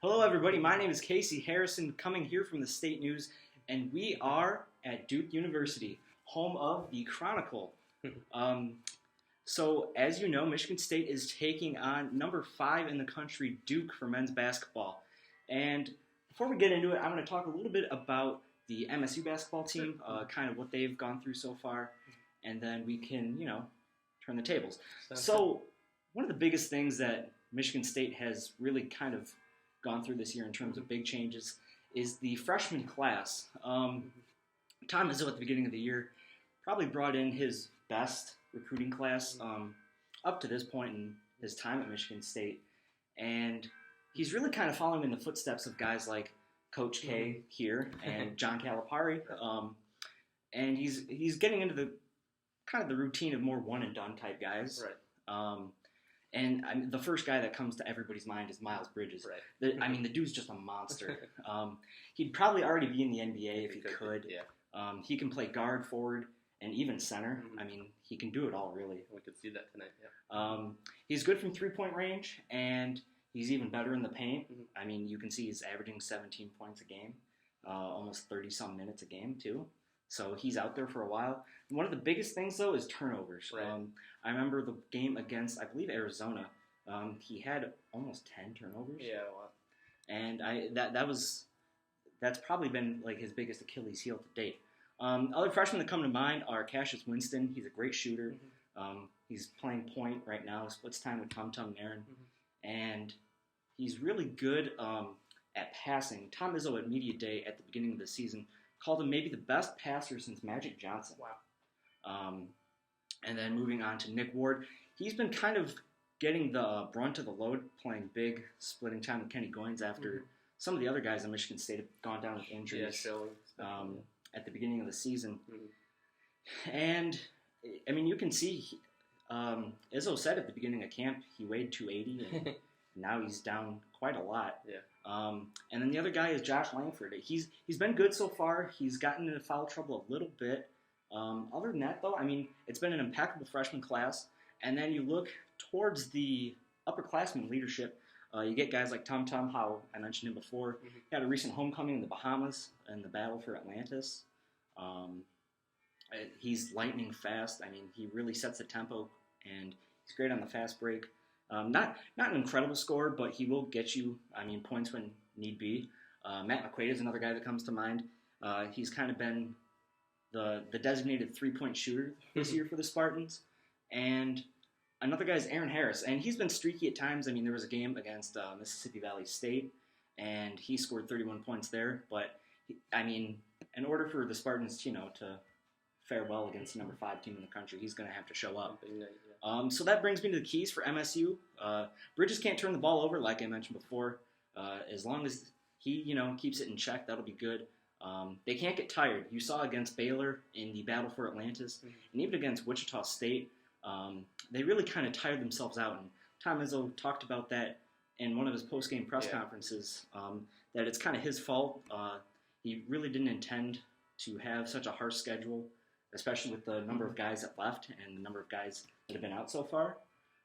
Hello, everybody. My name is Casey Harrison, coming here from the State News, and we are at Duke University, home of the Chronicle. Um, so, as you know, Michigan State is taking on number 5 in the country, Duke, for men's basketball. And before we get into it, I'm going to talk a little bit about the MSU basketball team, kind of what they've gone through so far, and then we can, turn the tables. So, one of the biggest things that Michigan State has really kind of gone through this year in terms of big changes is the freshman class. Tom Izzo at the beginning of the year probably brought in his best recruiting class up to this point in his time at Michigan State, and he's really kind of following in the footsteps of guys like Coach K here and John Calipari, and he's getting into the kind of the routine of more one and done type guys. Right. And the first guy that comes to everybody's mind is Miles Bridges. Right. The dude's just a monster. He'd probably already be in the NBA if he could. Yeah. He can play guard, forward, and even center. Mm-hmm. He can do it all, really. We could see that tonight, yeah. He's good from three-point range, and he's even better in the paint. Mm-hmm. You can see he's averaging 17 points a game, almost 30-some minutes a game, too. So he's out there for a while. And one of the biggest things, though, is turnovers. Right. I remember the game against, I believe, Arizona. He had almost 10 turnovers. Yeah, well. And that's probably been like his biggest Achilles heel to date. Other freshmen that come to mind are Cassius Winston. He's a great shooter. Mm-hmm. He's playing point right now. Splits time with Tum Tum Nairn. Mm-hmm. And he's really good at passing. Tom Izzo at Media Day at the beginning of the season called him maybe the best passer since Magic Johnson. Wow. And then moving on to Nick Ward, he's been kind of getting the brunt of the load, playing big, splitting time with Kenny Goins after some of the other guys in Michigan State have gone down with injuries at the beginning of the season. Mm-hmm. And, you can see, Izzo said at the beginning of camp he weighed 280, and now he's down quite a lot. Yeah. And then the other guy is Josh Langford. He's been good so far. He's gotten into foul trouble a little bit. Other than that, though, it's been an impeccable freshman class. And then you look towards the upperclassmen leadership. You get guys like Tum Tum, how I mentioned him before. Mm-hmm. He had a recent homecoming in the Bahamas in the battle for Atlantis. He's lightning fast. He really sets the tempo, and he's great on the fast break. Not an incredible scorer, but he will get you, points when need be. Matt McQuaid is another guy that comes to mind. He's kind of been the designated three-point shooter this year for the Spartans. And another guy is Aaron Harris, and he's been streaky at times. There was a game against Mississippi Valley State, and he scored 31 points there. But, in order for the Spartans, to fare well against the number 5 team in the country, he's going to have to show up. So that brings me to the keys for MSU. Bridges can't turn the ball over, like I mentioned before. As long as he, keeps it in check, that'll be good. They can't get tired. You saw against Baylor in the battle for Atlantis, and even against Wichita State, they really kind of tired themselves out. And Tom Izzo talked about that in one of his post-game press conferences, that it's kind of his fault. He really didn't intend to have such a harsh schedule, especially with the number of guys that left and the number of guys that have been out so far.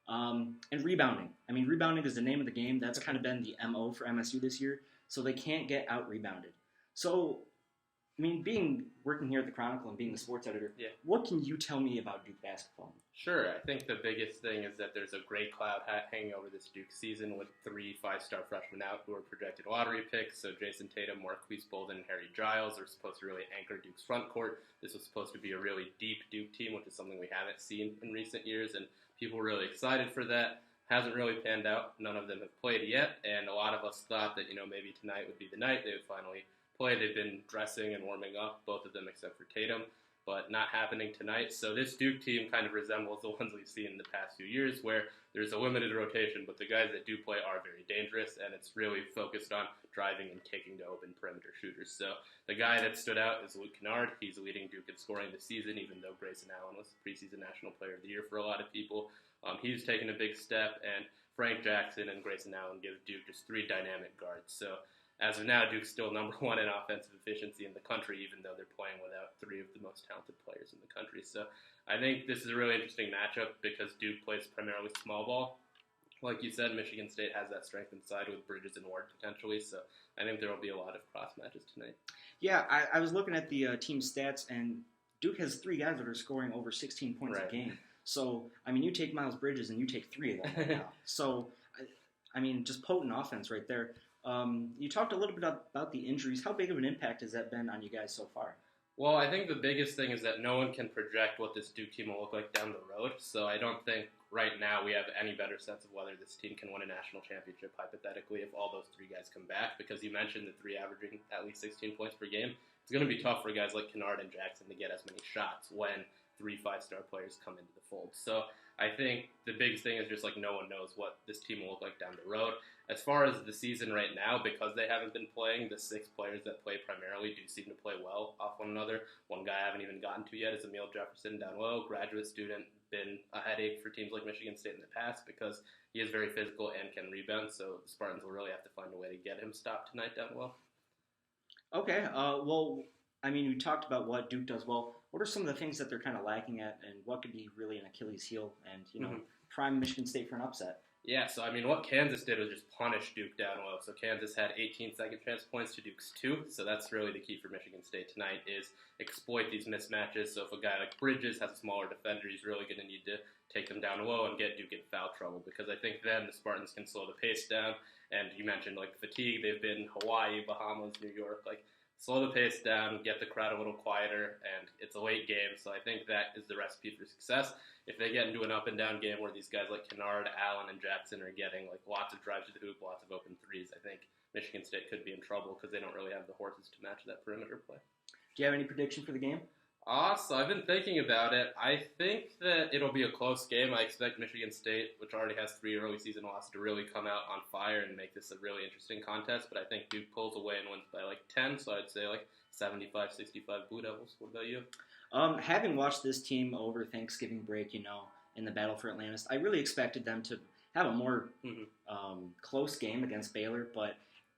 And rebounding. Rebounding is the name of the game. That's kind of been the MO for MSU this year, so they can't get out-rebounded. So, working here at the Chronicle and being the sports editor, what can you tell me about Duke basketball? Sure. I think the biggest thing is that there's a gray cloud hanging over this Duke season with 3 5-star freshmen out who are projected lottery picks. So Jason Tatum, Marquise Bolden, and Harry Giles are supposed to really anchor Duke's front court. This was supposed to be a really deep Duke team, which is something we haven't seen in recent years, and people were really excited for that. Hasn't really panned out. None of them have played yet, and a lot of us thought that, maybe tonight would be the night they would finally play. They've been dressing and warming up, both of them except for Tatum, but not happening tonight. So this Duke team kind of resembles the ones we've seen in the past few years, where there's a limited rotation, but the guys that do play are very dangerous, and it's really focused on driving and kicking to open perimeter shooters. So the guy that stood out is Luke Kennard. He's leading Duke in scoring this season, even though Grayson Allen was the preseason National Player of the Year for a lot of people. He's taken a big step, and Frank Jackson and Grayson Allen give Duke just 3 dynamic guards. So as of now, Duke's still number 1 in offensive efficiency in the country, even though they're playing without 3 of the most talented players in the country. So I think this is a really interesting matchup because Duke plays primarily small ball, Like you said, Michigan State has that strength inside with Bridges and Ward potentially, so I think there will be a lot of cross matches tonight. Yeah, I was looking at the team stats, and Duke has 3 guys that are scoring over 16 points a game. So, I mean, you take Miles Bridges and you take 3 of them right now. So, I mean, just potent offense right there. You talked a little bit about the injuries. How big of an impact has that been on you guys so far? Well, I think the biggest thing is that no one can project what this Duke team will look like down the road. So I don't think right now we have any better sense of whether this team can win a national championship, hypothetically, if all those 3 guys come back. Because you mentioned the 3 averaging at least 16 points per game. It's going to be tough for guys like Kennard and Jackson to get as many shots when 3 5-star players come into the fold. So I think the biggest thing is just like no one knows what this team will look like down the road. As far as the season right now, because they haven't been playing, the 6 players that play primarily do seem to play well off one another. One guy I haven't even gotten to yet is Emil Jefferson down low, graduate student, been a headache for teams like Michigan State in the past because he is very physical and can rebound, so the Spartans will really have to find a way to get him stopped tonight down low. Okay, well, I mean, we talked about what Duke does well. What are some of the things that they're kind of lacking at, and what could be really an Achilles heel and, prime Michigan State for an upset? Yeah, so I mean, what Kansas did was just punish Duke down low. So Kansas had 18 second chance points to Duke's 2. So that's really the key for Michigan State tonight is exploit these mismatches. So if a guy like Bridges has a smaller defender, he's really going to need to take them down low and get Duke in foul trouble, because I think then the Spartans can slow the pace down. And you mentioned like fatigue. They've been Hawaii, Bahamas, New York, like slow the pace down, get the crowd a little quieter, and it's a late game. So I think that is the recipe for success. If they get into an up-and-down game where these guys like Kennard, Allen, and Jackson are getting like lots of drives to the hoop, lots of open threes, I think Michigan State could be in trouble because they don't really have the horses to match that perimeter play. Do you have any prediction for the game? So I've been thinking about it. I think that it'll be a close game. I expect Michigan State, which already has 3 early season losses, to really come out on fire and make this a really interesting contest. But I think Duke pulls away and wins by like 10, so I'd say like 75-65 Blue Devils. What about you? Having watched this team over Thanksgiving break, in the battle for Atlantis, I really expected them to have a more close game against Baylor, but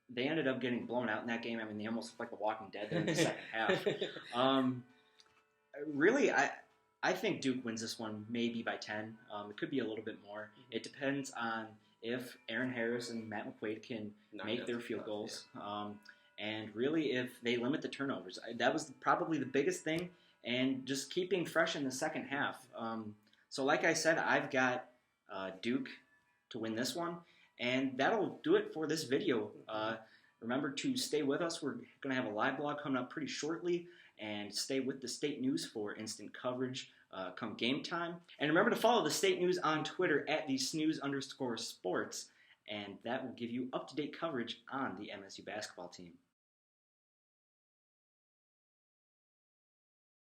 they ended up getting blown out in that game. I mean, they almost looked like The Walking Dead there in the second half. Really, I think Duke wins this one maybe by 10. It could be a little bit more. It depends on if Aaron Harris and Matt McQuaid can make their field goals. Yeah. And really, if they limit the turnovers. That was probably the biggest thing, and just keeping fresh in the second half. So like I said, I've got Duke to win this one, and that'll do it for this video. Remember to stay with us. We're going to have a live blog coming up pretty shortly, and stay with the State News for instant coverage come game time. And remember to follow the State News on Twitter at @thesnooze_sports, and that will give you up-to-date coverage on the MSU basketball team.